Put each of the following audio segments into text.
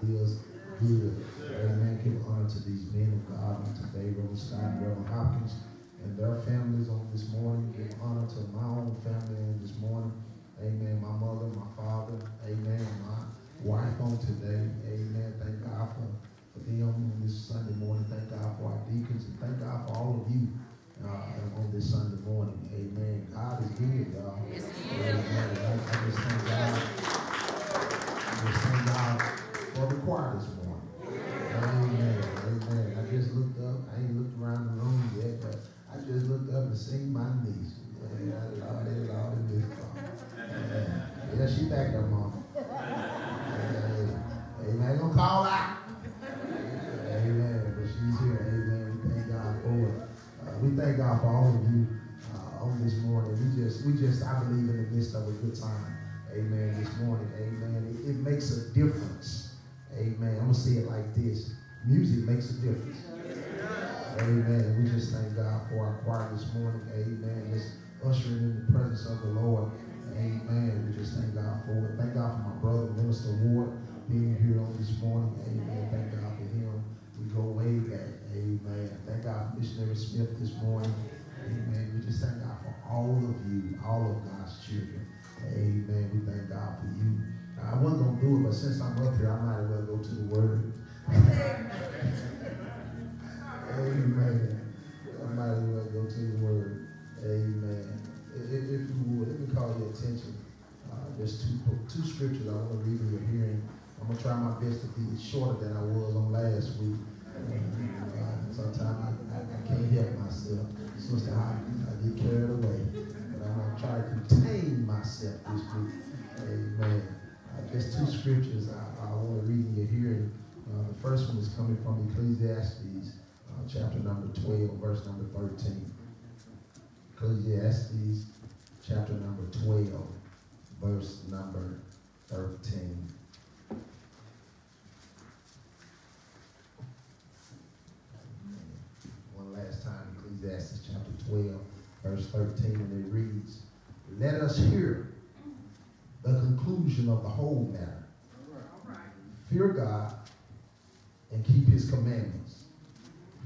is good. Amen. Give honor to these men of God on today, Reverend Scott and Reverend Hopkins and their families on this morning. Give honor to my own family on this morning. Amen. My mother, my father, amen. My wife on today. Amen. Thank God for them on this Sunday morning. Thank God for our deacons and thank God for all of you on this Sunday morning. Amen. God is good, y'all. Yes, amen. I just thank God. Thank God for the choir this morning. Amen. Amen. I just looked up. I ain't looked around the room yet, but I just looked up and seen my niece. Yeah, she back there, Mom. Amen. I ain't gonna call out. Amen. But she's here. Amen. We thank God for it. We thank God for all of you on this morning. We just, I believe, in the midst of a good time. Amen. This morning. Amen. It makes a difference. Amen. I'm going to say it like this. Music makes a difference. Amen. We just thank God for our choir this morning. Amen. Just ushering in the presence of the Lord. Amen. We just thank God for it. Thank God for my brother, Minister Ward, being here on this morning. Amen. Thank God for him. We go way back. Amen. Thank God for Missionary Smith this morning. Amen. We just thank God for all of you, all of God's children. Amen. We thank God for you. I wasn't going to do it, but since I'm up here, I might as well go to the Word. Amen. I might as well go to the Word. Amen. If you would, let me call your attention. There's two scriptures I want to read in your hearing. I'm going to try my best to be shorter than I was on last week. Sometimes I can't help myself. Sister Hopkins, I get carried away. But I'm going to try to contain myself this week. Amen. Just two scriptures I want to read in your hearing. The first one is coming from Ecclesiastes, chapter number 12, verse number 13. Ecclesiastes, chapter number 12, verse number 13. One last time, Ecclesiastes chapter 12, verse 13, and it reads, "Let us hear the conclusion of the whole matter. Fear God and keep his commandments,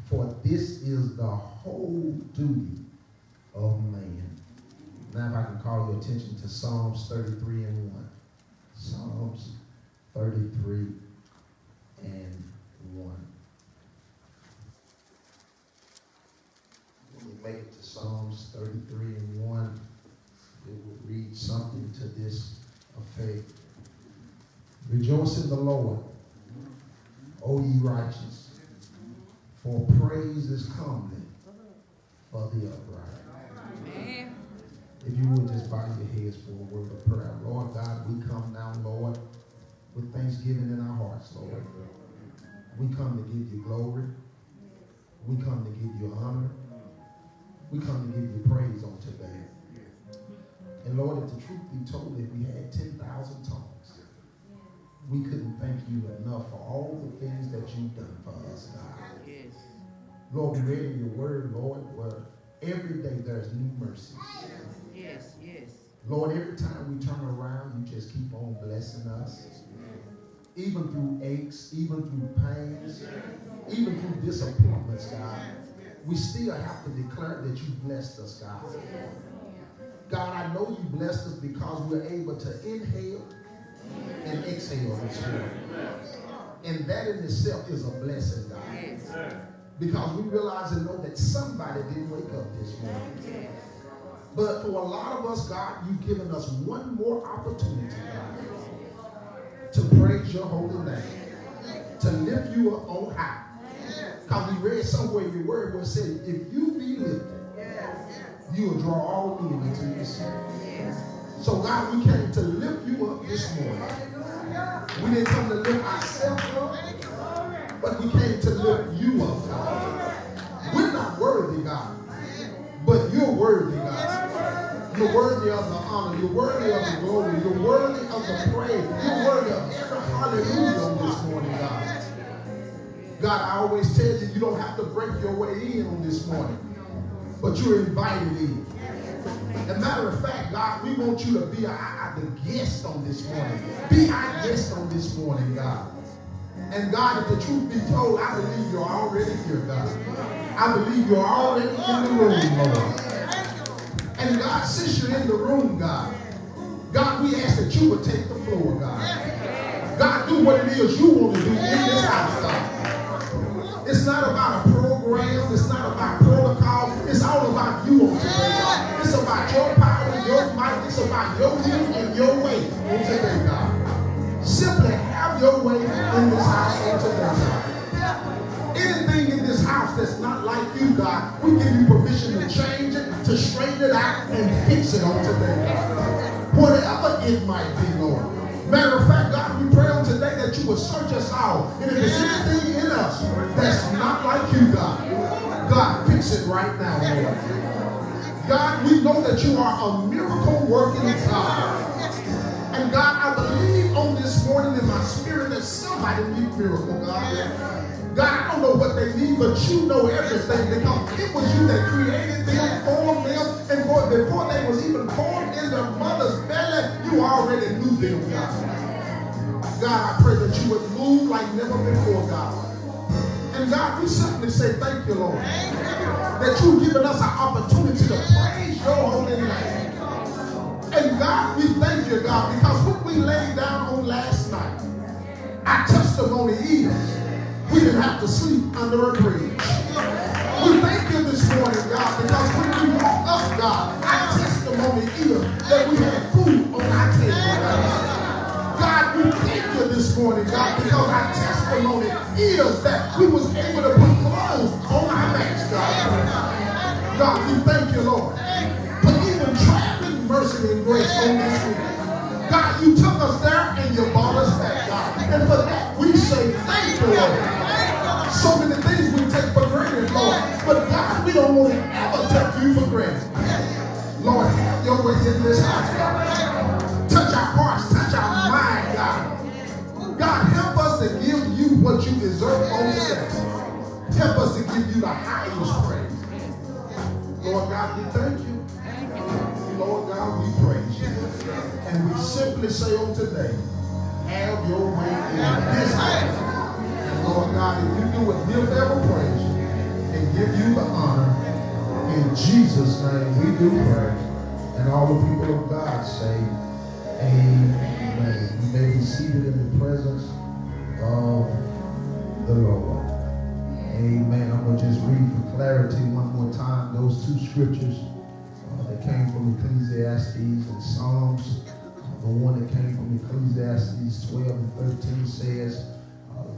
for this is the whole duty of man." Now if I can call your attention to Psalms 33 and 1. Psalms 33 and 1. When we make it to Psalms 33 and 1, it will read something to this effect. "Rejoice in the Lord, O ye righteous, for praise is comely for the upright." Amen. If you would just bow your heads for a word of prayer. Lord God, we come now, Lord, with thanksgiving in our hearts, Lord. We come to give you glory. We come to give you honor. We come to give you praise on today. And Lord, if the truth be told, if we had 10,000 tongues, we couldn't thank you enough for all the things that you've done for us, God. Yes. Lord, we read in your word, Lord, where every day there's new mercies. Yes, yes. Lord, every time we turn around, you just keep on blessing us. Even through aches, even through pains, even through disappointments, God. We still have to declare that you blessed us, God. God, I know you blessed us because we're able to inhale and exhale this morning. And that in itself is a blessing, God. Because we realize and know that somebody didn't wake up this morning. But for a lot of us, God, you've given us one more opportunity, God, to praise your holy name, to lift you up on high. Because we read somewhere in your word where it said, if you be lifted, you will draw all men into yourself. So God, we came to lift you up this morning. We didn't come to lift ourselves up, but we came to lift you up, God. We're not worthy, God, but you're worthy, God. You're worthy of the honor. You're worthy of the glory. You're worthy of the praise. You're worthy of every hallelujah on this morning, God. God, I always tell you, you don't have to break your way in on this morning, but you're invited in. As a matter of fact, God, we want you to be the guest on this morning. Be our guest on this morning, God. And God, if the truth be told, I believe you're already here, God. I believe you're already in the room, Lord. And God, since you're in the room, God, we ask that you would take the floor, God. God, do what it is you want to do in this house, God. It's not about a program. It's not about protocol. It's all about you on today, God. It's about your power, your might. It's about your will and your way on today, God. Simply have your way in this house on today, God. Anything in this house that's not like you, God, we give you permission to change it, to straighten it out, and fix it on today, God. Whatever it might be, Lord. Matter of fact, God, we pray on today that you would search us out. And if there's anything in us that's not like you, God, fix it right now, Lord. God, we know that you are a miracle working God. And God, I believe on this morning in my spirit that somebody needs a miracle, God. God, I don't know what they need, but you know everything, because it was you that created them, formed them, and before they was even formed in their mother's belly, you already knew them, God. God, I pray that you would move like never before, God. And God, we simply say thank you, Lord, that you've given us an opportunity to praise your holy name. And God, we thank you, God, because when we laid down on last night, our testimony is we didn't have to sleep under a bridge. We thank you this morning, God, because when we woke up, God, our testimony is that we had food on our table, God. God, we thank you this morning, God, because our testimony is that we was able to put clothes on our backs, God. God, we thank you, Lord, for even traveling mercy and grace on this week. God, you took us there and you brought us back, God. And for that, we say thank you, Lord. So many things we take for granted, Lord. But God, we don't want to ever take you for granted. Lord, have your way in this house, God. Touch our hearts, touch our mind, God. God, help us to give you what you deserve on today. Help us to give you the highest praise. Lord God, we thank you. Lord God, we praise you. And we simply say on today, have your way in this house. Lord God, if you do it, we'll never praise you and give you the honor. In Jesus' name we do pray. And all the people of God say, amen. You may be seated in the presence of the Lord. Amen. I'm going to just read for clarity one more time those two scriptures that came from Ecclesiastes and Psalms. The one that came from Ecclesiastes 12 and 13 says,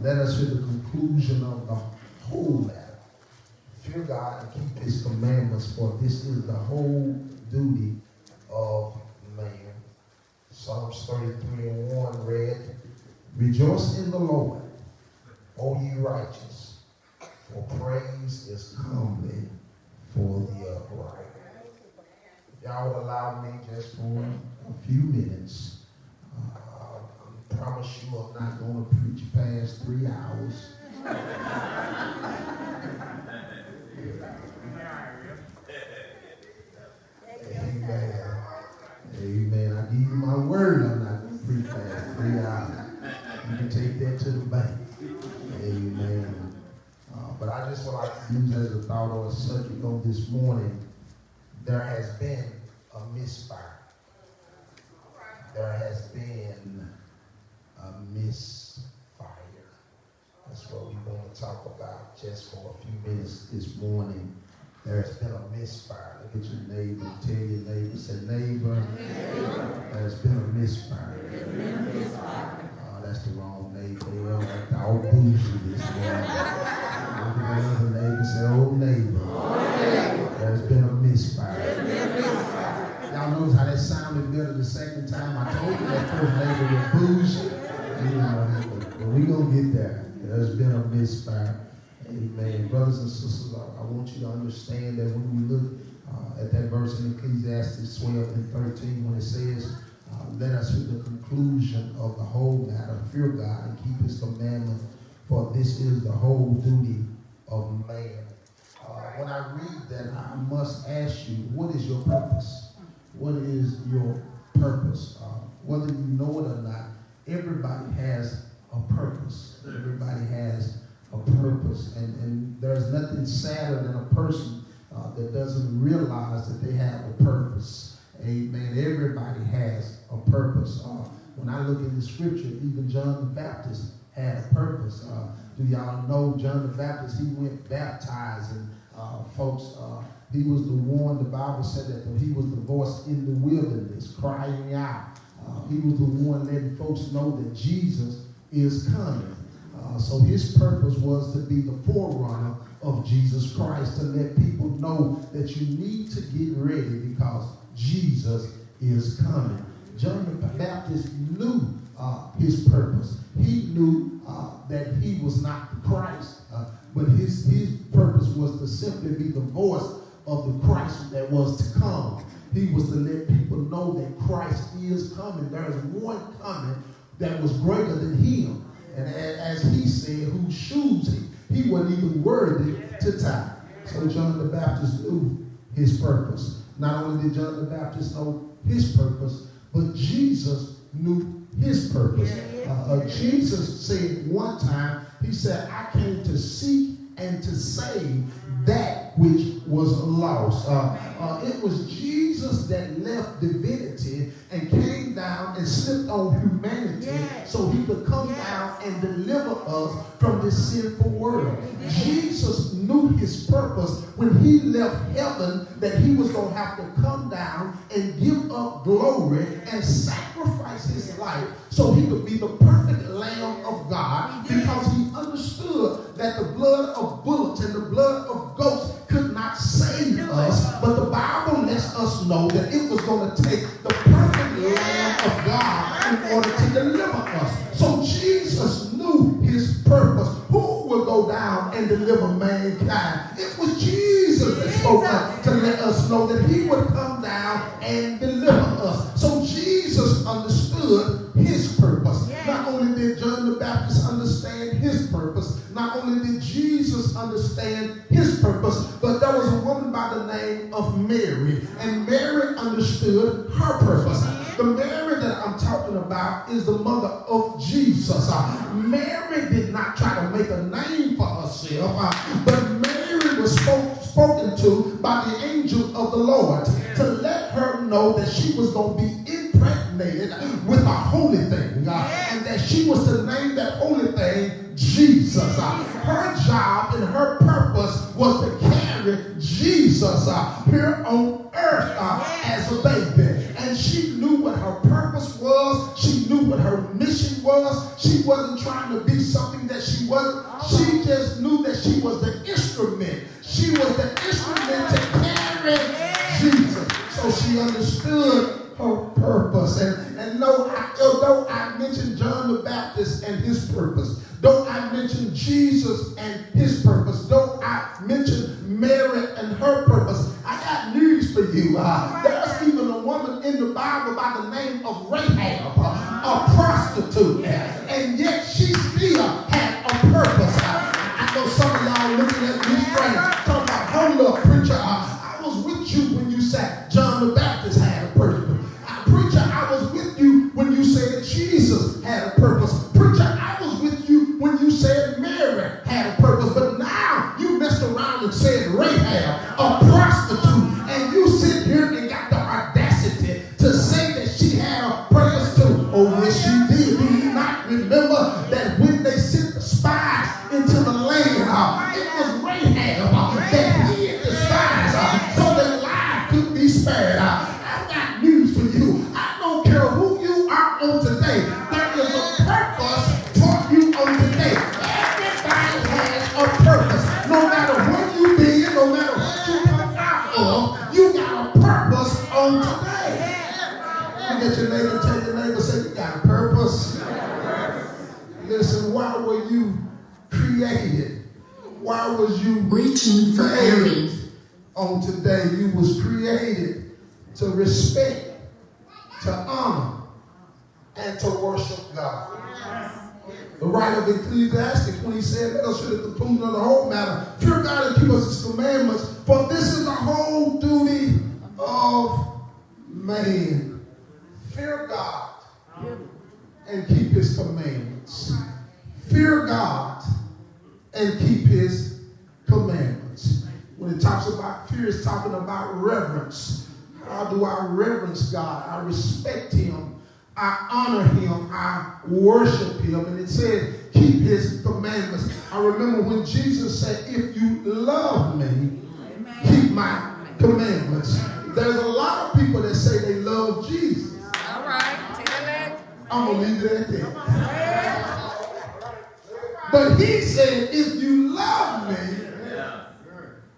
let us hear the conclusion of the whole matter. Fear God and keep his commandments, for this is the whole duty of man. Psalms 33 and 1 read, rejoice in the Lord, O ye righteous, for praise is comely for the upright. Y'all would allow me just for a few minutes. I promise you I'm not going to preach past 3 hours. Amen. Amen. I give you my word I'm not going to preach past 3 hours. You can take that to the bank. Amen. But I just would like to use as a thought or a subject on this morning. There has been a misfire. There has been a misfire. That's what we want to talk about just for a few minutes this morning. There has been a misfire. Look at your neighbor. Tell your neighbor. Say, neighbor, there's been a misfire. That's the wrong neighbor. They all like the old bougie this morning. Look at the other neighbor. Say, old neighbor. There's been a misfire. Y'all notice how that sounded better the second time? I told you that first neighbor was bougie. But we're going to get there. There's been a misfire. Amen. Brothers and sisters, I want you to understand that when we look at that verse in Ecclesiastes 12 and 13, when it says, let us hear the conclusion of the whole matter, fear God and keep his commandments, for this is the whole duty of man. When I read that, I must ask you, what is your purpose? What is your purpose? Whether you know it or not, everybody has a purpose. Everybody sadder than a person that doesn't realize that they have a purpose. Amen. Everybody has a purpose. When I look in the scripture, even John the Baptist had a purpose. Do y'all know John the Baptist? He went baptizing folks. He was the one, the Bible said that he was the voice in the wilderness crying out. He was the one letting folks know that Jesus is coming. So his purpose was to be the forerunner of Jesus Christ, to let people know that you need to get ready because Jesus is coming. John the Baptist knew his purpose. He knew that he was not the Christ, but his purpose was to simply be the voice of the Christ that was to come. He was to let people know that Christ is coming. There is one coming that was greater than him. And as he said, whose shoes he wasn't even worthy to tie. So John the Baptist knew his purpose. Not only did John the Baptist know his purpose, but Jesus knew his purpose. Jesus said one time, he said, I came to seek and to save that which was lost. It was Jesus that left divinity and came down and slipped on humanity so he could come down and deliver us from this sinful world. Jesus knew his purpose when he left heaven, that he was going to have to come down and give up glory and sacrifice his life so he could be the perfect Lamb of God, because he understood that the blood of bullocks and the blood of goats could not save us, but the Bible lets us know that it was going to take the perfect Lamb of God in order to deliver us. So Jesus knew his purpose. Who will go down and deliver mankind? It was Jesus that spoke up to let us know that he would come down and deliver us. So Jesus understood his purpose. Not only did John the Baptist understand his purpose, not only did Jesus understand his purpose, but there was a woman by the name of Mary, and Mary understood her purpose. The Mary that I'm talking about is the mother of Jesus. Mary did not try to make a name for herself, but Mary was spoken to by the angel of the Lord to let her know that she was going to be impregnated with a holy thing, and that she was to name that holy thing Jesus. Her job and her purpose was to carry Jesus here on earth as a baby. And she knew what her purpose was. She knew what her mission was. She wasn't trying to be something that she wasn't. She just knew that she was the instrument. She was the instrument to carry Jesus. So she understood her purpose. And though I mentioned John the Baptist and his purpose, though I mentioned Jesus and his purpose, though I mentioned Mary and her purpose, I got news for you. There's even a woman in the Bible by the name of Rahab, a prostitute, and yet she still had a purpose. I know some of y'all looking at me strange, talking about, hold up, preacher, I was with you when you said John the Baptist had a purpose. Preacher, I was with you when you said Jesus had a purpose. Preacher, I was with you when you said Mary had a purpose. But now you messed around and said Rahab, a prostitute, and you sit here and got the audacity to say that she had a purpose too. Oh, yes, she did. Do you not remember that when they sent the spies into the land, it was Rahab that hid the spies so their lives could be spared. I've got news for you. I don't care who you are on today. There is a purpose for you on today. Everybody has a purpose. No matter what you did, no matter what you come out of, you got a purpose on today. Look at your neighbor, tell your neighbor, say, you got a purpose. Listen, why were you created? Why was you reaching for Ellie on today? You was created to respect, to honor, and to worship God. The writer of Ecclesiastes, when he said, let us should at the conclusion of the whole matter, fear God and keep us his commandments, for this is the whole duty of man. Fear God and keep his commandments. Fear God and keep his commandments. When it talks about fear, it's talking about reverence. How do I reverence God? I respect him. I honor him. I worship him. And it says, keep his commandments. I remember when Jesus said, if you love me, keep my commandments. There's a lot of people that say they love Jesus. All right, tell it. I'm going to leave it at that. But he said, if you love me,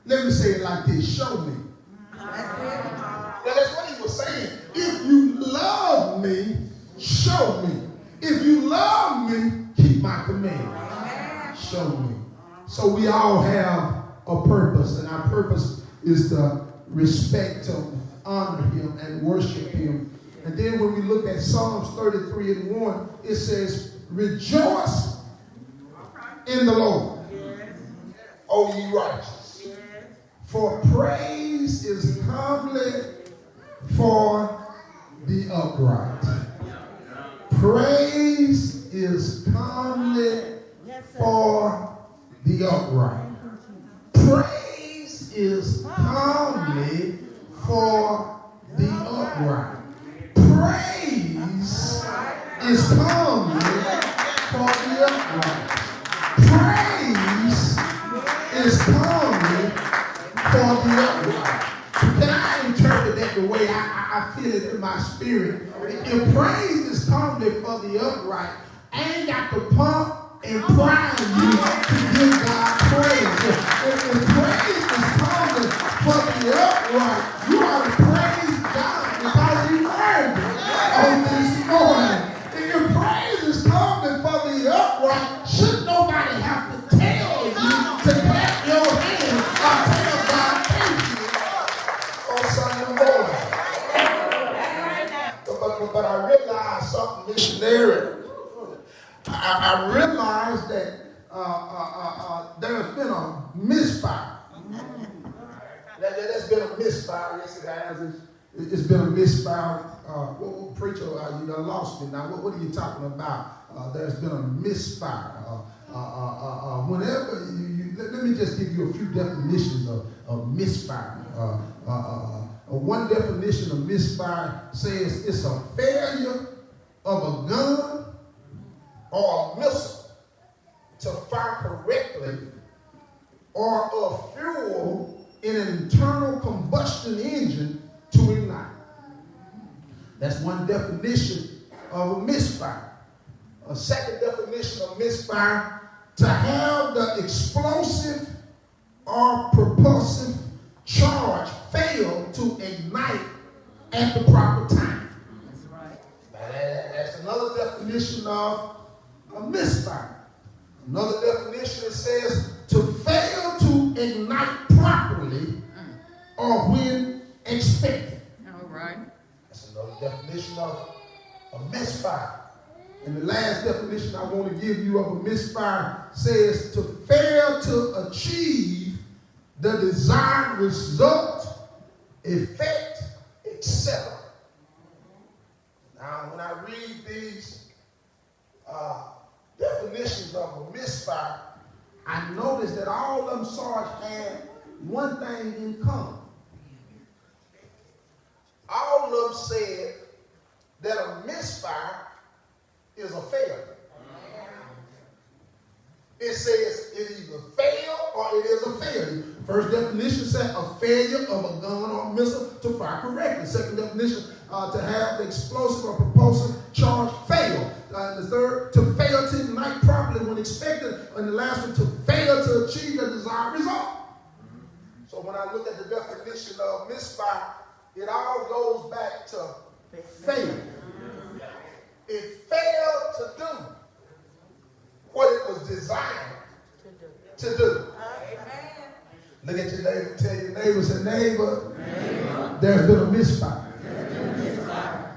let me say it like this, show me. Now that's what he was saying. If you love me, show me. If you love me, keep my commandments. Show me. So we all have a purpose, and our purpose is to respect him, honor him, and worship him. And then when we look at Psalms 33 and 1, it says, rejoice in the Lord, O ye righteous, for praise is comely for the upright. Praise is comely for the upright. Praise is comely for the upright. Praise is comely for the upright. Praise is comely for the upright. Can I interpret that the way I feel it in my spirit? If praise is comely for the upright, I ain't got to pump and prime you to give God praise. If praise is comely for the upright, you ought to praise God because he earned it on this morning. If praise is comely for the upright, should nobody have to tell you to clap your hands or tell God thank you on Sunday morning. But I realized something missionary. I realized that there has been a misfire. There's been a misfire. Yes, it has. It's been a misfire. Preacher, you done lost me now. What are you talking about? There's been a misfire. Whenever let me just give you a few definitions of misfire. One definition of misfire says it's a failure of a gun or a missile to fire correctly, or of fuel in an internal combustion engine to ignite. That's one definition of a misfire. A second definition of misfire, to have the explosive or propulsive charge fail to ignite at the proper time. That's right. That's another definition of a misfire. Another definition, it says to fail to ignite properly or when expected. All right. That's another definition of a misfire. And the last definition I want to give you of a misfire says to fail to achieve the desired result, effect, etc. Now, when I read these definitions of a misfire, I noticed that all of them sort of had one thing in common. All of them said that a misfire is a failure. It says it either fail or it is a failure. First definition said a failure of a gun or missile to fire correctly. Second definition, to have the explosive or propulsive charge fail. The third, to fail to ignite properly when expected. And the last one, to fail to achieve the desired result. So when I look at the definition of misfire, it all goes back to fail. It failed to do what it was designed to do. Look at your neighbor, tell your neighbor, say, neighbor, there's been a misfire.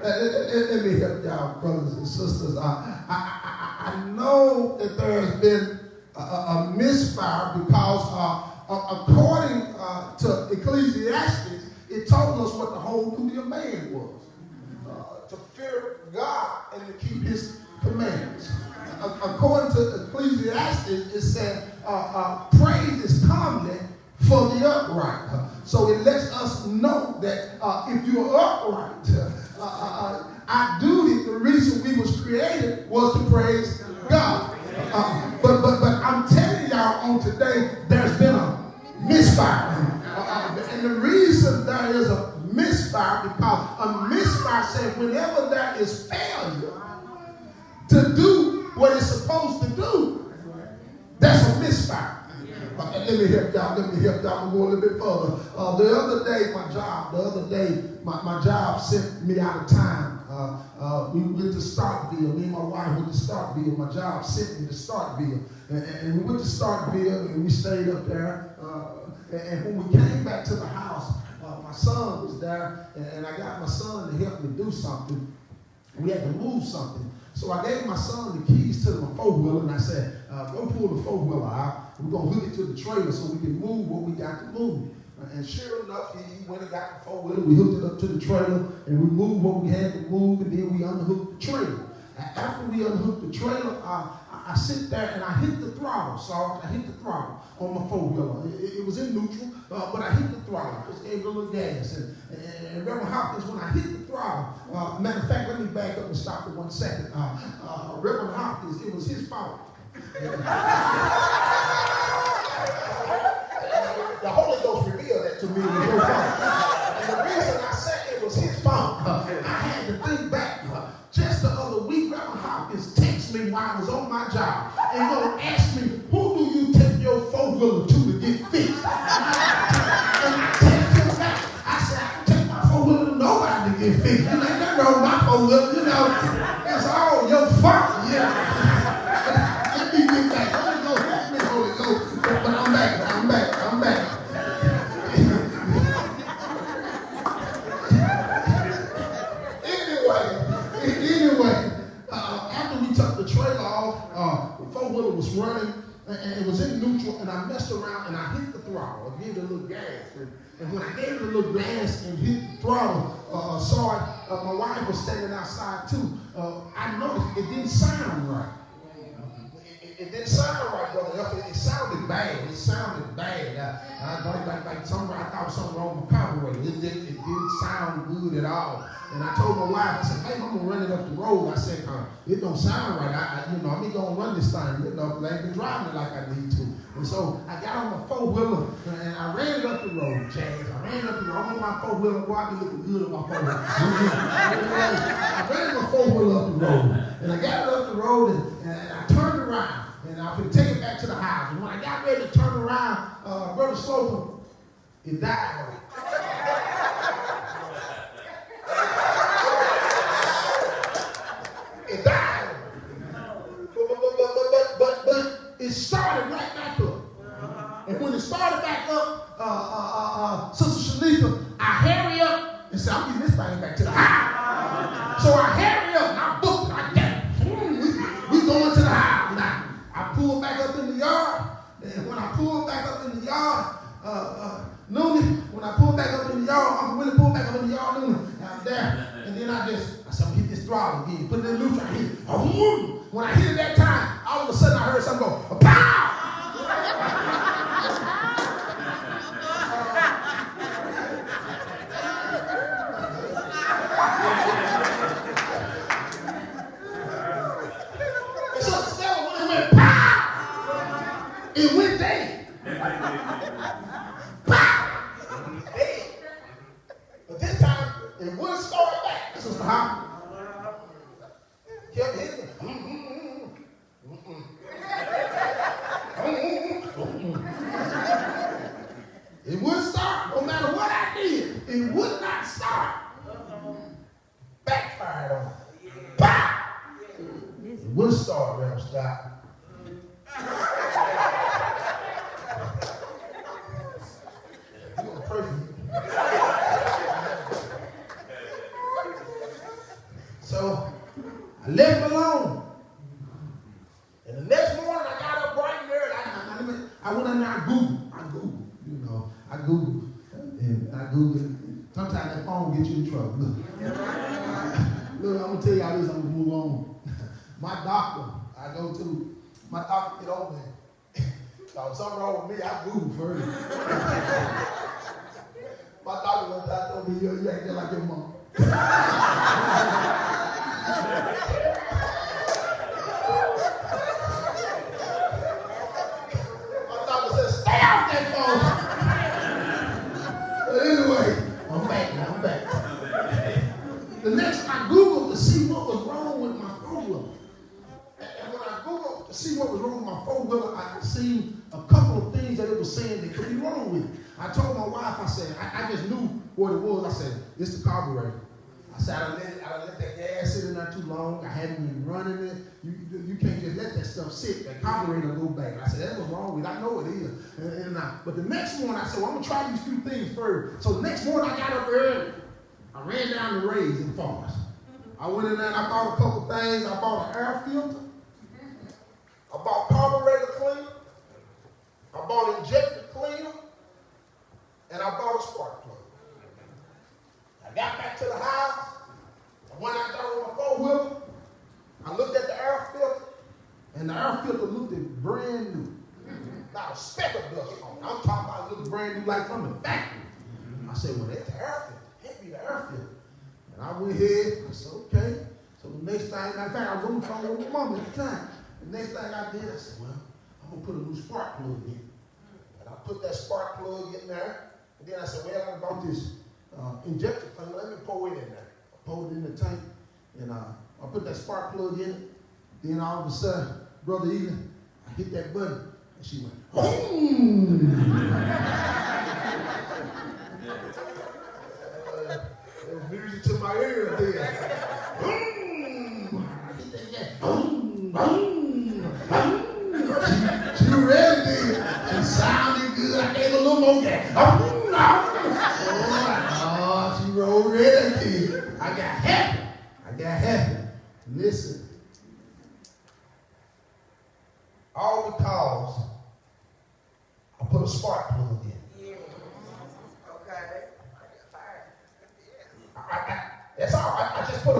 Let me help y'all, brothers and sisters. I know that there has been a misfire because according to Ecclesiastes, it told us what the whole duty of man was. To fear God and to keep his commandments. According to Ecclesiastes, it said praise is comely for the upright. So it lets us know that if you're upright, our duty, the reason we was created was to praise God. But I'm telling y'all on today, there's been a misfire. And the reason there is a misfire, because a misfire says whenever there is failure to do what it's supposed to do, that's a misfire. Let me help y'all. I'm going a little bit further. The other day, my job sent me out of town. We went to Starkville. Me and my wife went to Starkville. My job sent me to Starkville. And we went to Starkville and we stayed up there. And when we came back to the house, my son was there. And I got my son to help me do something. We had to move something. So I gave my son the keys to my four-wheeler, and I said, go pull the four-wheeler out. We're going to hook it to the trailer so we can move what we got to move. And sure enough, he went and got the four-wheeler. We hooked it up to the trailer, and we moved what we had to move, and then we unhooked the trailer. After we unhooked the trailer, I sit there and I hit the throttle. So I hit the throttle on my four-wheeler. It was in neutral, but I hit the throttle. Just gave it a little gas. And Reverend Hopkins, when I hit the throttle, matter of fact, let me back up and stop for 1 second. Reverend Hopkins, it was his fault. The Holy Ghost revealed that to me. It was your fault. And the reason I said it was his fault, I had to think back. Just the other week, Reverend Hopkins texted me while I was on my job and gonna ask me, who do you take your four-wheeler to get fixed? And I texted him back. I said, I can take my four-wheeler to nobody to get fixed. You ain't nothing wrong with my four-wheeler, it's all your fault. Let me get back. Holy Ghost. But I'm back. Anyway, after we took the trailer off, the four-wheeler was running, and it was in neutral, and I messed around, and I hit the throttle. I gave it a little gas. And when I gave it a little gas and hit the throttle, my wife was standing outside, too. I noticed it didn't sound right. It didn't sound right, brother. It sounded bad. Like I thought something wrong with the carburetor. It didn't sound good at all. And I told my wife, I said, babe, I'm gonna run it up the road. I said, it don't sound right. I'm gonna run this thing. I ain't been driving it like I need to. And so I got on my four-wheeler and I ran it up the road, Chad. I ran it up the road. I'm on my four-wheeler. Boy, I be looking good on my four-wheeler. I ran my four-wheeler up the road. And I got it up the road and I turned around. And I could take it back to the house. And when I got ready to turn around, Brother Slocum, it died. It died. But it started right back up. And when it started back up, Sister Shanika, I hurry up and said, I'm getting this thing back to the house. So I hurry up and I booked like that. We going to the house now. I pulled back up in the yard, and when I pulled back up in the yard, when I pulled back up in the yard, Uncle Willie pulled back up in the yard, I'm there, and then I said, I'm gonna hit this throttle again, put it in neutral, I hit it. When I hit it that time, all of a sudden I heard something go, pow! It went dead. Dead. But this time, it wouldn't start back, Sister Hopkins. Kept hitting it. It wouldn't start. No matter what I did, it would not start. Backfired on it. Pow! It wouldn't start, Reverend Scott. I'm going to pray for you. So I left it alone. And the next morning I got up bright and early. I went in there, I Googled. I Googled. And I Googled. Sometimes that phone gets you in trouble. Look, I'm going to tell y'all this, I'm going to move on. My doctor, my doctor get over there. Thought something wrong with me. I Googled first. My doctor one time told me, you acting like your mom. My doctor said, stay off that phone. But anyway, I'm back. The next, I Googled to see what was wrong with my four-wheeler. And when I Googled to see what was wrong with my four-wheeler, I seen a couple of things that it was saying that could be wrong with it. I told my wife, I said, I just knew what it was. I said, it's the carburetor. I said, I let that gas sit in there too long. I hadn't been running it. You can't just let that stuff sit. That carburetor go bad. I said, that's what's wrong with it. I know it is. But the next morning, I said, well, I'm going to try these few things first. So the next morning, I got up early. I ran down the Rays in Forest. I went in there and I bought a couple things. I bought an air filter. I bought carburetor cleaner. I bought injector cleaner. And I bought a spark plug. I got back to the house. I went out there on my four-wheeler. I looked at the air filter. And the air filter looked brand new. Not a speck of dust on it. I'm talking about it looked brand new like from the factory. I said, well, that's the air filter. Hit me the air filter. And I went ahead. I said, okay. So the next thing, matter of fact, I was on the phone with my mom at the time. The next thing I did, I said, well, I'm going to put a new spark plug in. And I put that spark plug in there. And then I said, well, I bought this injector thing. Let me pour it in there. I poured it in the tank. And I put that spark plug in it. Then all of a sudden, Brother Egan, I hit that button. And she went, boom! It was music to my ear then. Boom! I hit that gas. Boom! Boom! Boom! She really did. She sounded good. I gave her a little more gas. Oh, she rolled ready again. I got happy. Listen. All because I put a spark plug in. Yeah. Okay. That's all. I just put a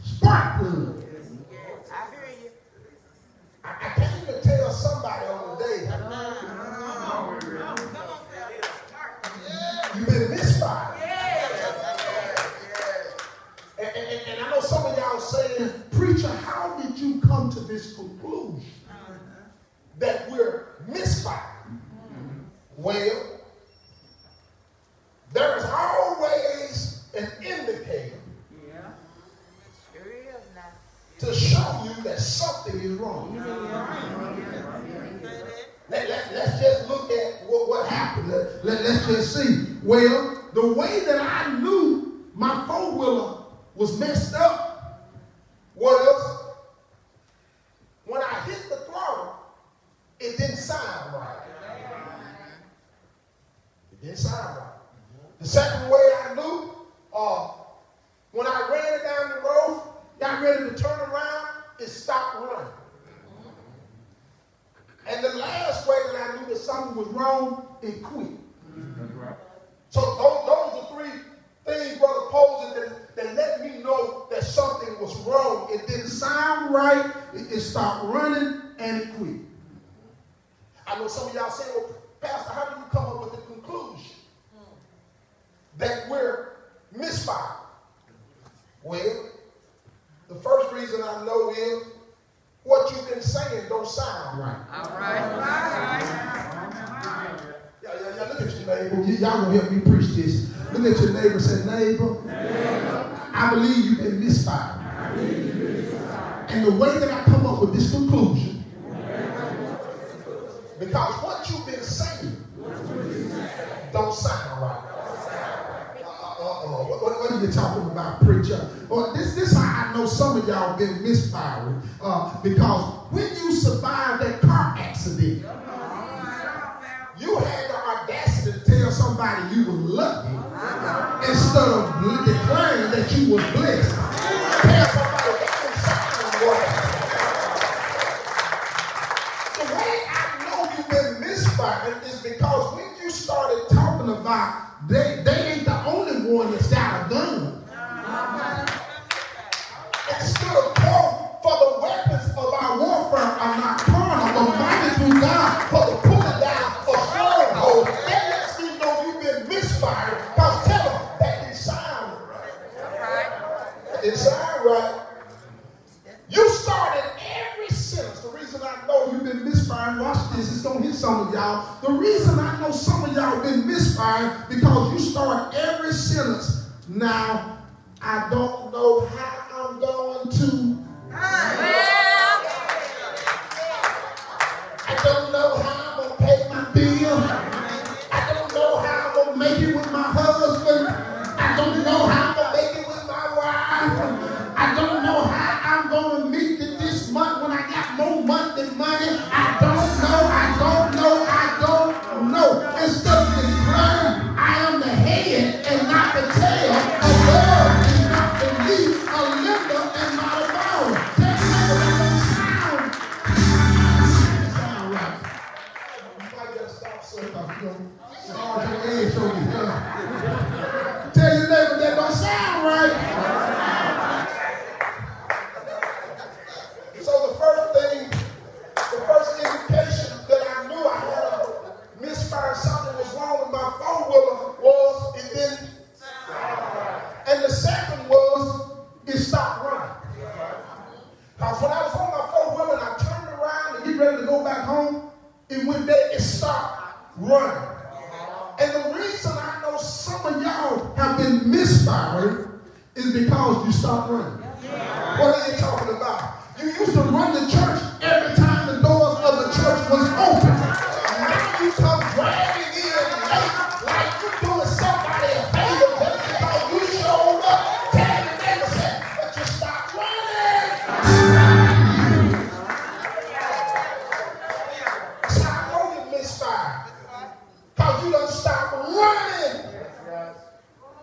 spark plug. I hear you. I can't even tell somebody on the day you've been misfired. And I know some of y'all saying, preacher, how did you come to this conclusion that we're misfired? Well, there is always an indicator to show you that something is wrong. Let's just look at what happened. Let's just see. Well, the way that I knew my four-wheeler was messed up was when I hit the throttle, it didn't sound right. It didn't sound right. The second way I knew, when I ran it down the road, got ready to turn around, it stopped running. And the last way that I knew that something was wrong, it quit. So those are three things, Brother Posey, that let me know that something was wrong. It didn't sound right, it stopped running, and it quit. I know some of y'all say, well, Pastor, how do you come up with the conclusion that we're misfired? Well, the first reason I know is what you've been saying don't sound right. All right. Yeah, look at your neighbor. Y'all gonna help me preach this. Look at your neighbor and say, neighbor, I believe you've been misfired. And the way that I come up with this conclusion, because what you've been saying don't sound right. What are you talking about, preacher? Well, this how I know some of y'all been misfiring. Because when you survived that car accident, you had the audacity to tell somebody you were lucky instead of declaring that you were blessed. Tell somebody that didn't sound right. The way I know you've been misfired is because when you started talking about they ain't the only one that's got a gun. Instead of quote, for the weapons of our warfare are not carnal, but mighty through God for the pulling I know you've been misfiring, watch this, it's going to hit some of y'all. The reason I know some of y'all been misfiring because you start every sentence. Now, I don't know how I'm going to. I don't know how I'm going to pay my bill. I don't know how I'm going to make it with my husband. I don't know how I'm going to make it with my wife. I don't know how I'm going to meet it this month when I got more money than money. I don't know. Instead of declaring I am the head and not the tail, above and not beneath, a lender and not a borrower. Tell me that don't sound right. You might gotta stop saying about you know, start your edge on you. Tell your neighbor that don't sound right. So the first indication that I knew I had a misfire, something was wrong with my four-wheeler was it didn't. And the second was it stopped running. Because when I was on my four-wheeler and I turned around to get ready to go back home, it went there, it stopped running. And the reason I know some of y'all have been misfiring is because you stopped running. What are you talking about? You used to run the church every time the doors of the church was open. Now you come dragging in late like you doing somebody a favor just because you showed up. Tell the neighbor, say, but you stopped running. So I know you misfired. Because you done stopped running.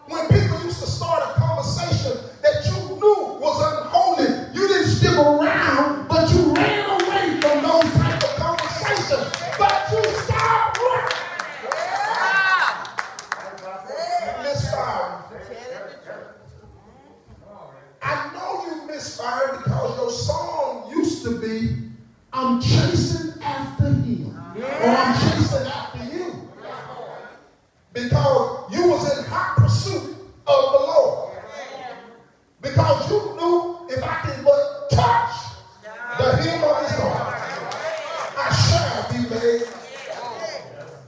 When people used to start a conversation that you knew was unholy, you didn't stick around, but you ran away from those type of conversations. But you stopped running. Misfire. I know you misfired because your song used to be, I'm chasing after him. Or I'm chasing after you. Because you was in hot pursuit of the Lord. Because you knew if I can but touch the hem of his garment, I shall be made.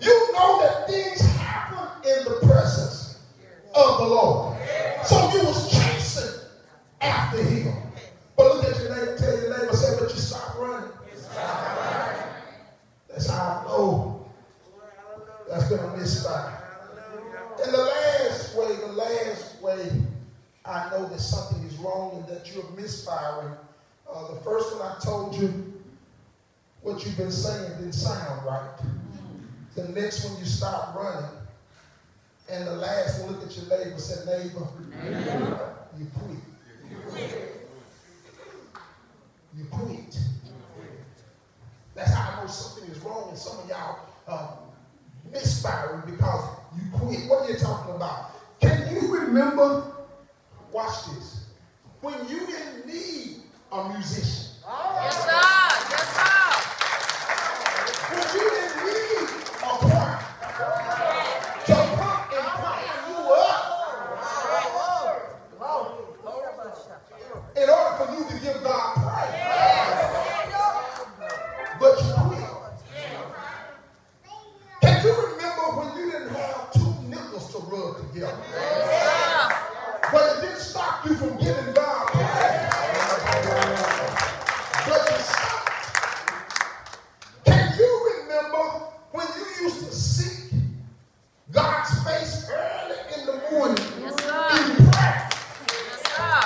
You know that things happen in the presence of the Lord. So you was chasing after him. But look at your neighbor, tell your neighbor, say, but you stop running. That's how I know that's going to misfire. And the last way I know that something is wrong and that you're misfiring, the first one I told you, what you've been saying didn't sound right. The next one, you stop running. And the last one, look at your neighbor, say, neighbor, you quit. You quit. That's how I know something is wrong, and some of y'all misfiring because you quit. What are you talking about? Can you remember, watch this, when you didn't need a musician? Yes, sir. Yes, sir. When you didn't need a choir to pump and prime you up in order for you to give God praise. But you quit. Can you remember when you didn't have two nickels to rub together? But it didn't stop you from giving God praise. But you stopped. Can you remember when you used to seek God's face early in the morning in prayer? Yes, sir.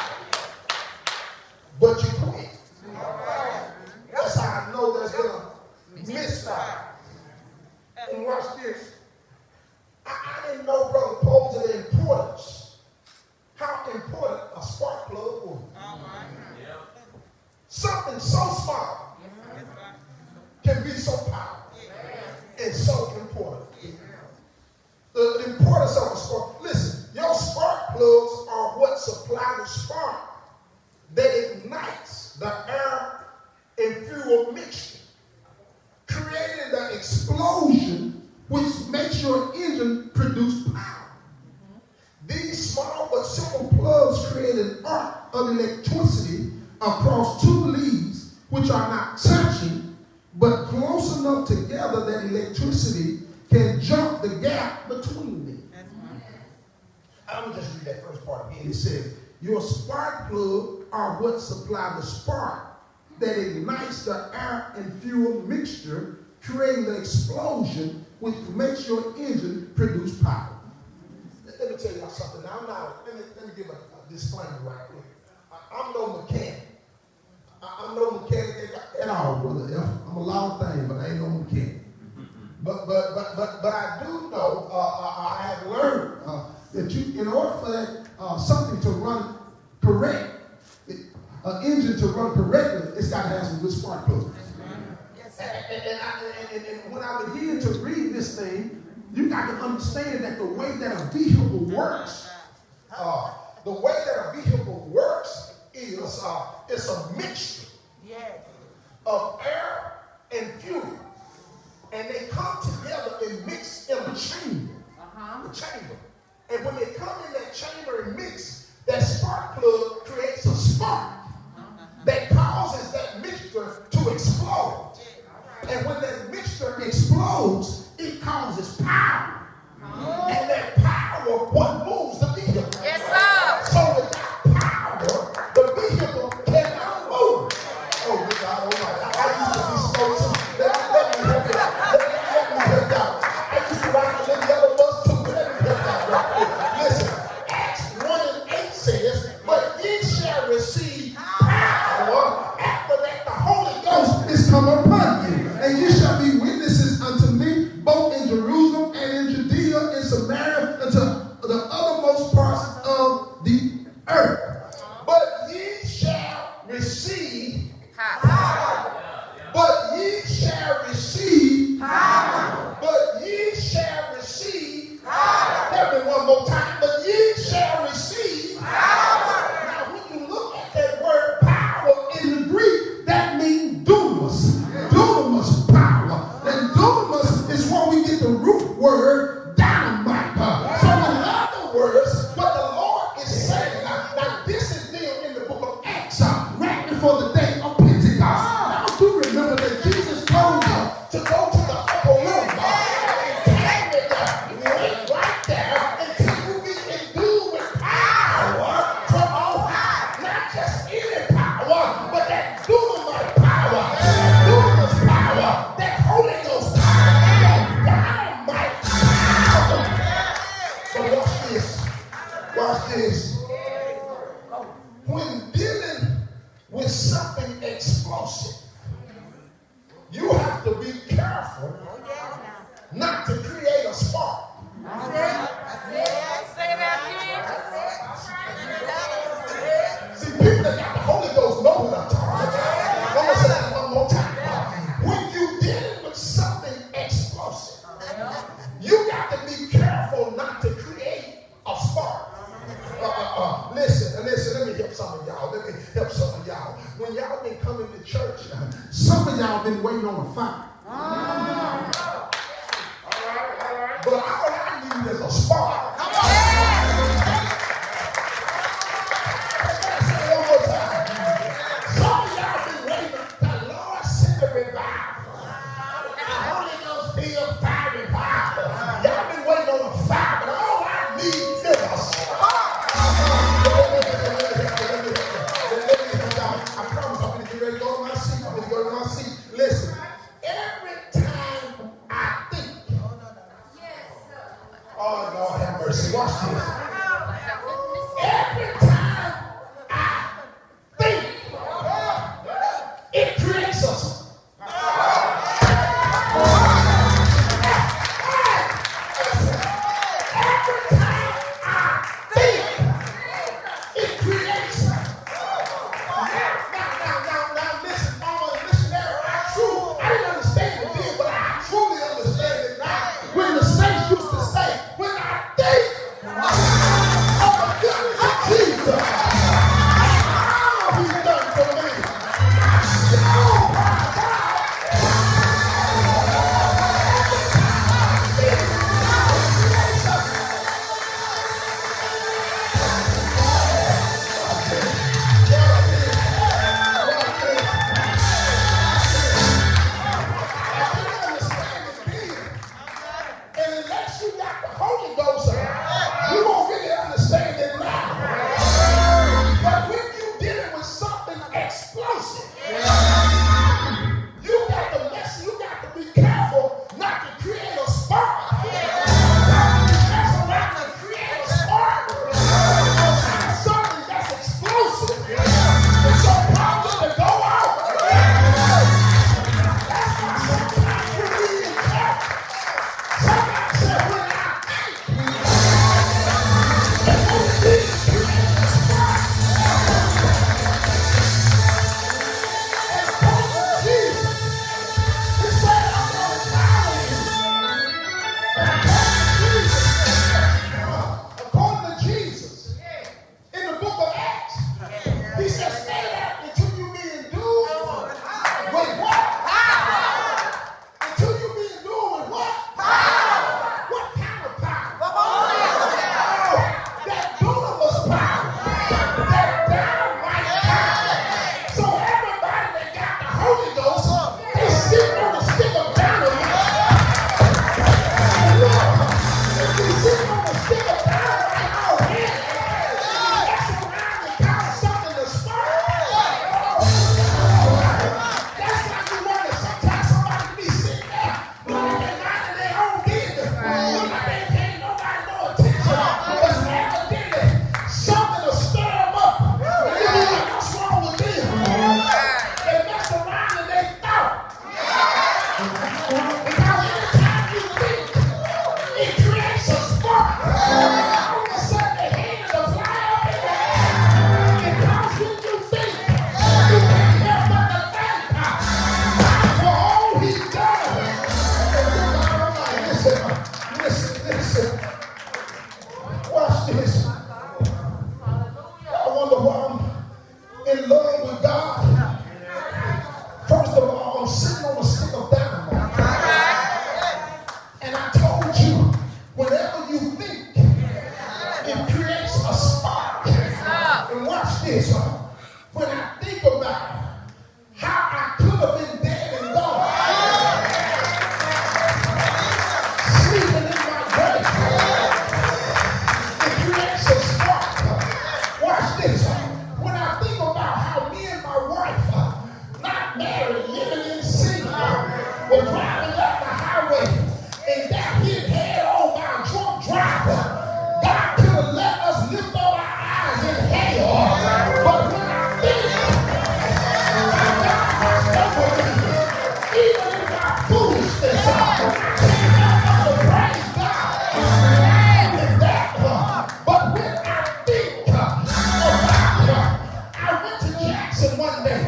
But you quit. That's how I know there's been a misfire. And watch this. I didn't know, Brother Posey, the importance, how important a spark plug was. Something so small can be so powerful and so important. The importance of a spark. Listen, your spark plugs are what supply the spark that ignites the air and fuel mixture, creating the explosion which makes your engine produce power. These small but simple plugs create an arc of electricity across two leads which are not touching enough together that electricity can jump the gap between them. I'm going to just read that first part again. It says, your spark plug are what supply the spark that ignites the air and fuel mixture, creating the explosion which makes your engine produce power. Let me tell y'all something. Now, let me give a disclaimer right quick. I'm no mechanic. I'm no mechanic at all, brother. I'm a lot of things, but I ain't no mechanic. But I do know, I have learned that you, in order for that something to run correct, an engine to run correctly, it's got to have some good spark plugs. Yes, and when I begin to read this thing, you got to understand that the way that a vehicle works, is it's a mixture of air and fuel, and they come together and mix in a chamber. The chamber, and when they come in that chamber and mix, that spark plug creates a spark that causes that mixture to explode. And when that mixture explodes, it causes power. And that power what moves the vehicle. Yes, sir. So without power, the vehicle cannot move. Oh, my God, oh, my God. I used to be slow too. Let me help you out. Let me help you out. I used to ride a little yellow bus too. Let me help you out. Listen, Acts 1:8 says, but ye shall receive power after that the Holy Ghost is come upon you. And you shall be witnesses unto me, both in Jerusalem and in Judea, in Samaria, unto the uttermost parts of the earth. But ye shall receive power. But ye shall receive power. But ye shall receive power. Tell me one more time. But ye shall receive power. Now, when you look at that word power in the Greek, that means dunamis. Dunamis power. And dunamis is where we get the root word dynamite. So in other words, what the Lord is saying, now this is deal in the book of Acts, right before the day of Pentecost. Now do remember that Jesus told you to go to the upper room and stand there, wait right there until you be endued with power from on high. Not just any power, but that dunamis power, that dunamis power, that Holy Ghost power, that dynamite power. So watch this. Watch this. When dealing with something explosive, you have to be careful not to create a spark. Say that again. See, people that got the Holy Ghost know what I'm talking about. I'm going to say that one more time. When you're dealing with something explosive, you got to be careful not to create a spark. Listen, let me help some of y'all. When y'all been coming to church, some of y'all been waiting on a fire. But all I need is a spark. Say it one more time. Some of y'all been waiting. The Lord sent a revival. The Holy Ghost filled fire revival. Y'all been waiting on a fire, but all I need is a spark. I promise I'm going to get ready to go to my seat. I'm going to go to my seat. Listen, every time I think, oh, Lord have mercy. Watch this. Every time I think, it creates us. Every time I think, it creates us. Now, listen, I'm a missionary. I didn't understand it then, but I truly understand it now. When the saints used to say, when I think, foolishness. I can't help but to praise God in that. But when I think about I went to Jackson one day.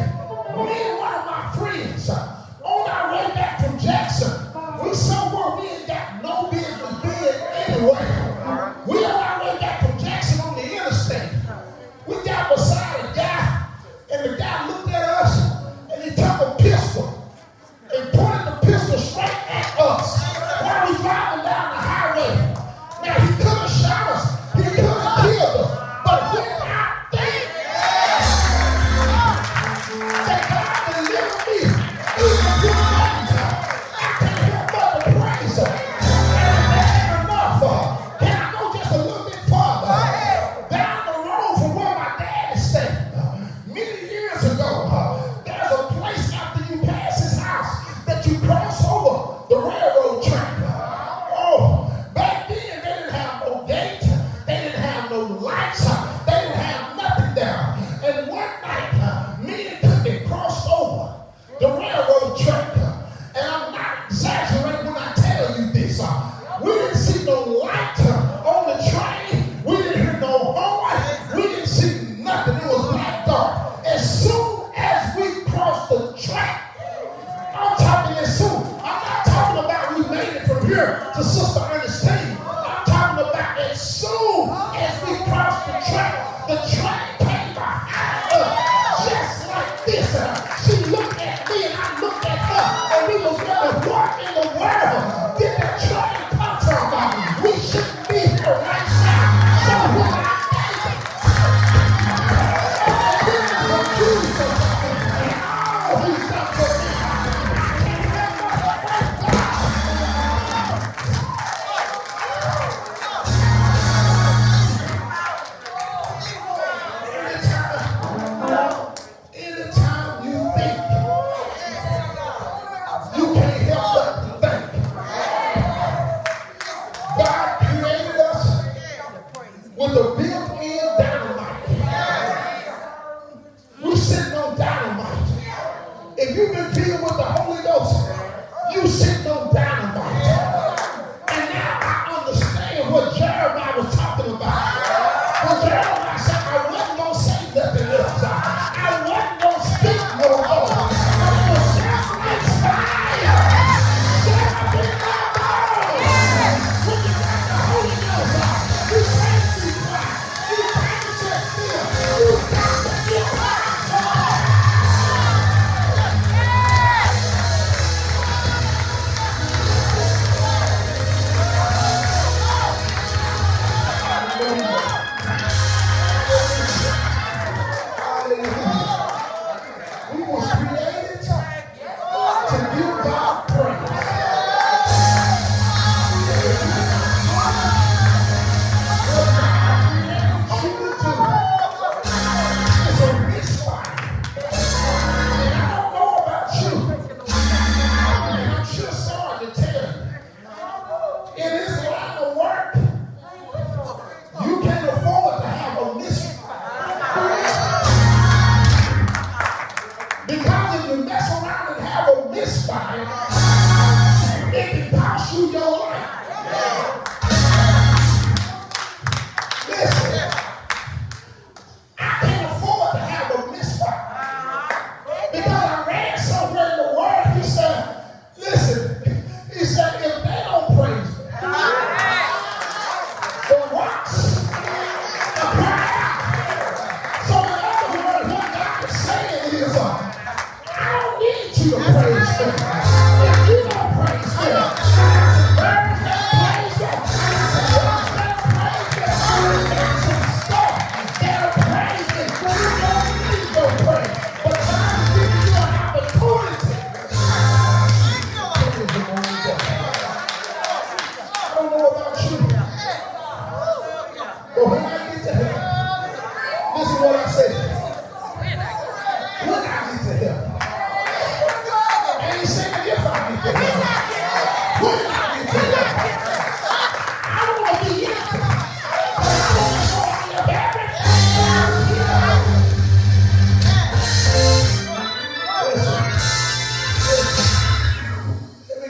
Me and one of my friends on our way back from Jackson, we somewhere we ain't got no business being anyway. We on our way back from Jackson on the interstate. We got beside a guy, and the guy looked at us, and he took a pistol and pointed the pistol straight at us while we driving down the highway. Now, he could have shot us. He could have killed us. But when I think that God delivered me, even through that, I can't help but to praise him. And that ain't enough. Can I go just a little bit farther? Down the road from where my dad is staying, many years ago, there's a place after you pass his house that you cross over the railroad track. Oh, back then they didn't have no gate, they didn't have no lights, they didn't have nothing there. And one night, me and Cookie crossed over the railroad track. And I'm not exaggerating when I tell you this. We didn't see no light on the train. We didn't hear no horn. We didn't see nothing. It was black dark. As soon as we crossed the track, I'm talking as soon. I'm not talking about we made it from here to Sister Ernestine. I'm talking about as soon as we crossed the train came behind us just like this. She looked at me and I looked at her, and we was wondering what in the world did that train come from? We shouldn't be here right now. So when I think of Jesus and all he's done for me, I can't help but to praise God.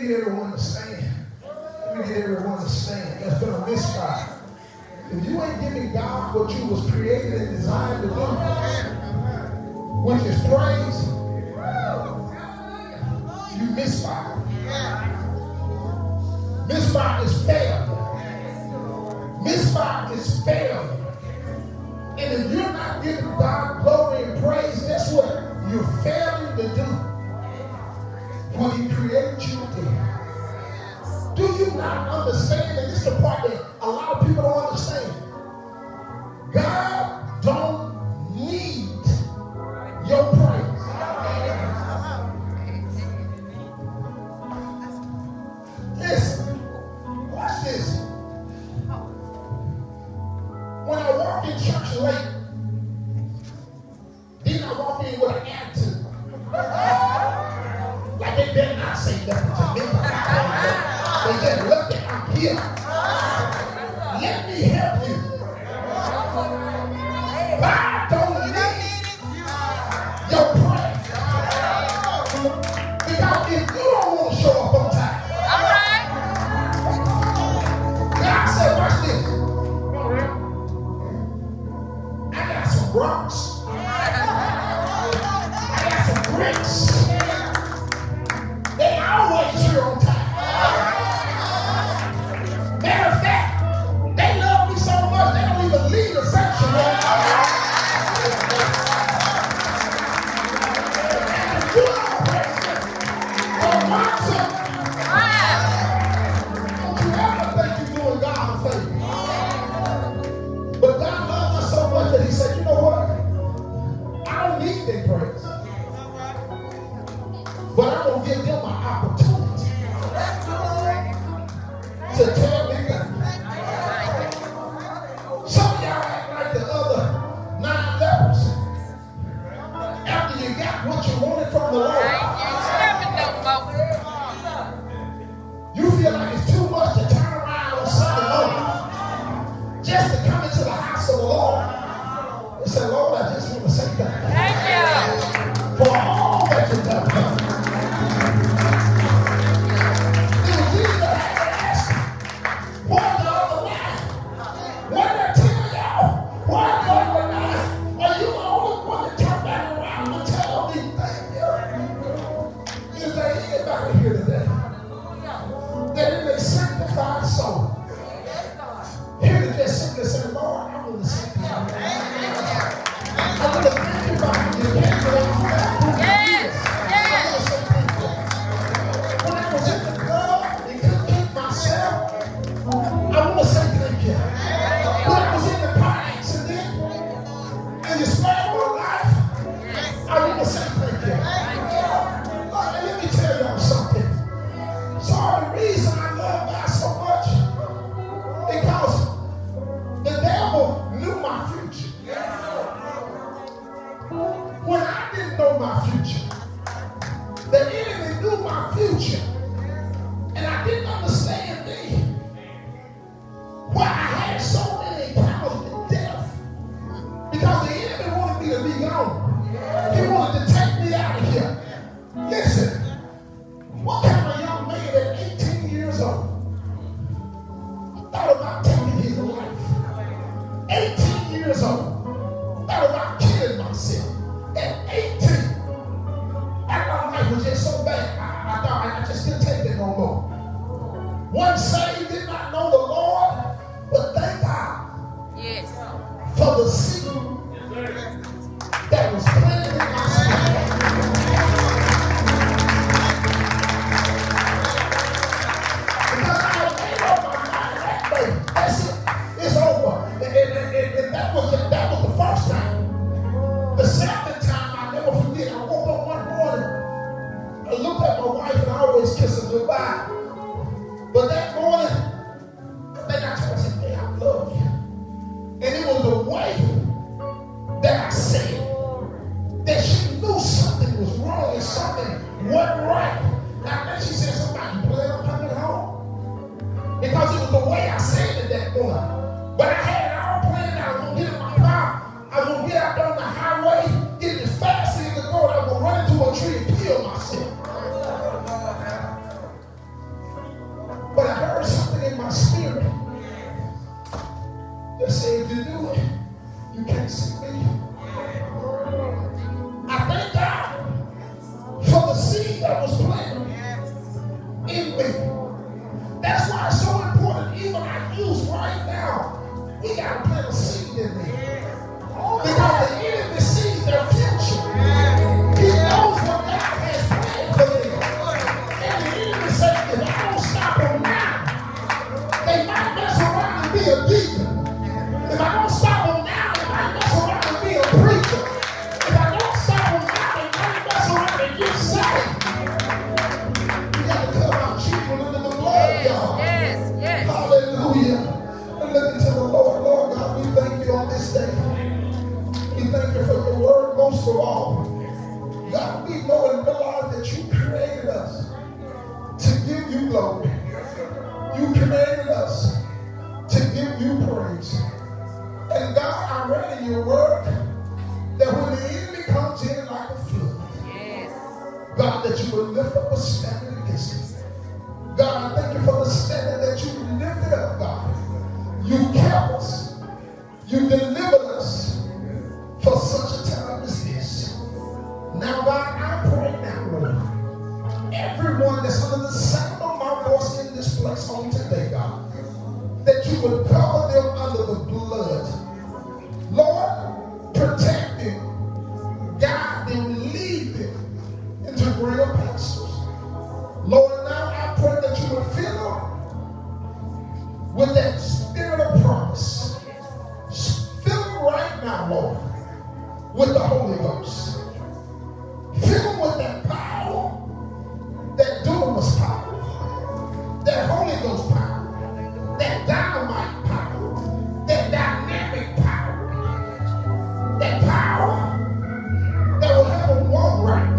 get everyone to stand. Let me get everyone to stand. That's been a misfire. If you ain't giving God what you was created and designed to do, which is praise, you misfire. Misfire is failure. Misfire is failure. And if you're not giving God glory and praise, guess what? You're failing to do what He created you to do. Do you not understand? And this is the part that a lot of people don't understand. God don't need your praise. Listen, watch this. When I walk in church late, then I walk in with an attitude. Like they better not say nothing to me. They just look at I'm here. Let me help you. God don't need your praise. Because if you don't want to show up on time, All right. God said, watch this. I got some rocks. I got some bricks. They always here on time. Matter of fact, they love me so much they don't even leave the sanctuary. And if you don't praise Him, don't want to, don't you ever think you're doing God a favor. But God loved us so much that He said, you know what? I don't need their praise. But I'm going to give them an opportunity to tell me nothing. Some of y'all act like the other 9 lepers. After you got what you wanted from the Lord, you feel like it's too much to turn around on Sunday morning just to come into the house of the Lord and say, Lord, I just want to say thank you for all that you've done. It was Jesus that had to ask him, what the other 9? What did I tell y'all? What the other 9? Are you the only one that turn back around and tell me thank you? Is there anybody here today that in a sanctified soul here to just simply say, Lord, I want to say thank you. I want to thank you for how you came to that Yes, yes. when I was in the club and couldn't keep myself, I want to say thank you. When I was in the car accident and you spared my life, I want to say thank you. Lord, let me tell y'all something. So the reason I love God so much because the devil knew my future. When I didn't know my future, the enemy knew my future. And I didn't understand me. Why I had so many encounters with death. Because the enemy wanted me to be gone. He wanted to take me out of here. Listen, what kind of young man at 18 years old thought about taking his life? 18 years old. Thought about killing myself. At 18. My life was just so bad. I thought I just couldn't take it no more. One saved, did not know the Lord, but thank God Yes. for the seed that was planted in my spirit. Because I made up my mind that day. That's it. It's over. And that was the first time. The second time, I never forget. I woke up one morning. I looked at my wife and I always kiss her goodbye. But that morning, I think I told her, I said, hey, I love you. And it was the way that I said it, that she knew something was wrong and something wasn't right. Now then she said, somebody plan on coming home. Because it was the way I said it that morning. But I had it all planned out. I was going to get in my car. I was going to get out on the highway, get as fast as I could go, and I was going to run into a tree and kill myself. They say if you do it, you can't see me. I thank God for the seed that was planted in me. That's why it's so important, even our youth right now, we got to plant a seed in me. Because the enemy sees their future. He knows what God has planned for them. And the enemy says, if I don't stop them now, they might mess around and be a deacon. If I don't stop them now, they might mess around and be a preacher. If I don't stop them now, they might mess around and get saved. We got to cut our children under the blood, y'all. Yes. Hallelujah. And look into the Lord. Lord God, we thank you on this day. We thank you for your word most of all. God, we know and realize that you created us to give you glory. You created us to give you praise. And God, I read in your word that when the enemy comes in like a flood, God, that you will lift up a standard against him. God, I thank you for the standard that you lifted up, God. You kept us. You delivered us for such a time as this. Now, God, I pray now, Lord, everyone that's under the sound of my voice in this place on today, God, that you would cover them under the blood. Lord, protect them, guide them, lead them into real pastors. Lord, now I pray that you would fill them with that spirit of promise. Fill them right now, Lord, with the Holy Ghost. Fill them with that power, that dunamis power, that Holy Ghost power, that dynamite power, that dynamic power, that power that will help them walk right,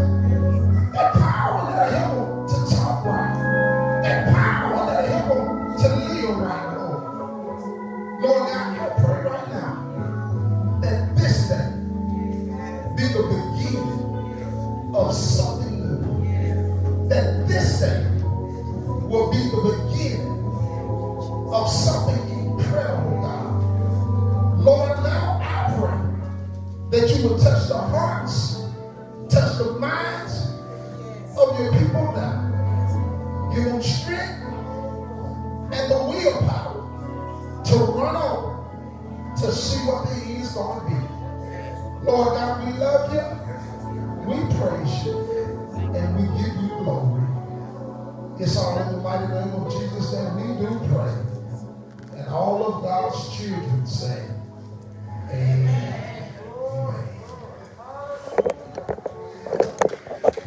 that power that will help them to talk right, that power that will help them to live right, Lord. Lord, I pray right now that this day be the beginning of something new. That this day will be the beginning of something incredible, God. Lord, now I pray that you will touch the hearts, touch the minds of your people now. Give them strength and the willpower to run on to see what the end is going to be. Lord God, we love you, we praise you, and we give you glory. It's all in the mighty name of Jesus that we do pray. And all of God's children say,